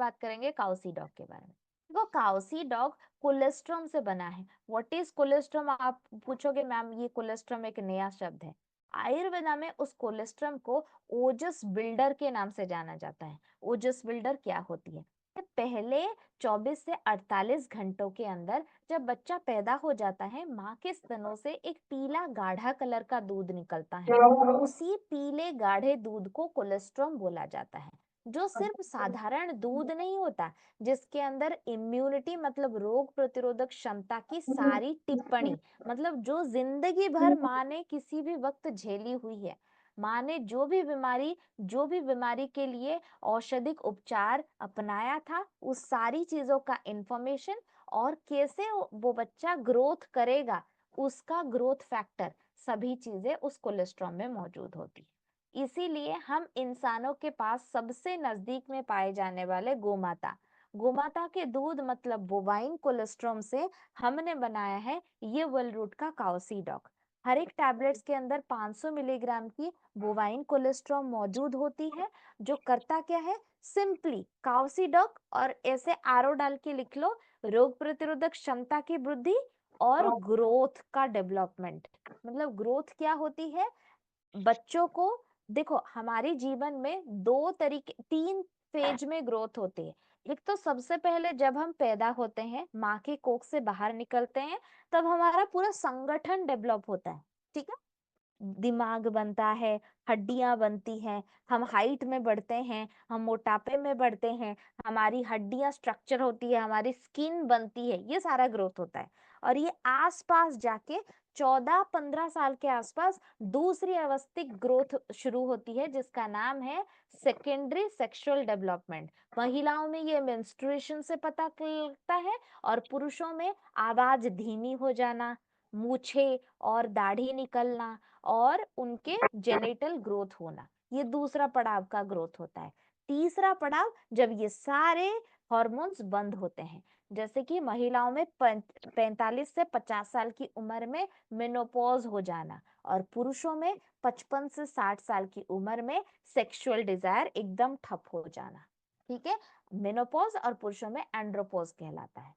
बात करेंगे काउसी डॉग के बारे में। देखो काउसी डॉग कोलेस्ट्रॉम से बना है। व्हाट इज कोलेस्ट्रॉम, आप पूछोगे मैम ये कोलेस्ट्रॉम एक नया शब्द है। आयुर्वेदा में उस कोलेस्ट्रॉम को ओजस बिल्डर के नाम से जाना जाता है। ओजस बिल्डर क्या होती है? पहले 24 से 48 घंटों के अंदर जब बच्चा पैदा हो जाता है, माँ के स्तनों से एक पीला गाढ़ा कलर का दूध निकलता है। उसी पीले गाढ़े दूध को कोलेस्ट्रॉम बोला जाता है, जो सिर्फ साधारण दूध नहीं होता, जिसके अंदर इम्यूनिटी मतलब रोग प्रतिरोधक क्षमता की सारी टिप्पणी, मतलब जो जिंदगी भर माँ ने किसी भी वक्त झेली हुई है, माँ ने जो भी बीमारी के लिए औषधिक उपचार अपनाया था, उस सारी चीजों का इंफॉर्मेशन, और कैसे वो बच्चा ग्रोथ करेगा, उसका ग्रोथ फैक्टर, सभी चीजें उस कोलेस्ट्रॉल में मौजूद होती है। इसीलिए हम इंसानों के पास सबसे नजदीक में पाए जाने वाले गोमाता के दूध मतलब बोवाइन कोलेस्ट्रॉम से हमने बनाया है ये वेलरूट का काउसी डॉग। हर एक टैबलेट्स के अंदर 500 मिलीग्राम की बोवाइन कोलेस्ट्रॉम मौजूद होती है, जो करता क्या है, सिंपली काउसी डॉग और ऐसे आरो डाल के लिख लो, रोग प्रतिरोधक क्षमता की वृद्धि और ग्रोथ का डेवलपमेंट। मतलब ग्रोथ क्या होती है बच्चों को, देखो हमारे जीवन में दो तरीके, तीन फेज में ग्रोथ होती है। एक तो सबसे पहले जब हम पैदा होते हैं, माँ के कोख से बाहर निकलते हैं, तब हमारा पूरा संगठन डेवलप होता है, ठीक है, दिमाग बनता है, हड्डियां बनती हैं, हम हाइट में बढ़ते हैं, हम मोटापे में बढ़ते हैं, हमारी हड्डियां स्ट्रक्चर होती है, हमारी स्किन बनती है, ये सारा ग्रोथ होता है। और ये आसपास जाके 14-15 साल के आसपास दूसरी अवस्थिक ग्रोथ शुरू होती है, जिसका नाम है सेकेंडरी सेक्सुअल डेवलपमेंट। महिलाओं में ये मेंस्ट्रुएशन से पता लगता है, और पुरुषों में आवाज धीमी हो जाना, मूछें और दाढ़ी निकलना, और उनके जेनिटल ग्रोथ होना, ये दूसरा पड़ाव का ग्रोथ होता है। तीसरा पड़ाव जब ये सारे हॉर्मोन्स बंद होते हैं, जैसे कि महिलाओं में 45 से 50 साल की उम्र में मेनोपॉज हो जाना, और पुरुषों में 55 से 60 साल की उम्र में सेक्सुअल डिजायर एकदम ठप हो जाना। ठीक है, मेनोपॉज और पुरुषों में एंड्रोपॉज कहलाता है।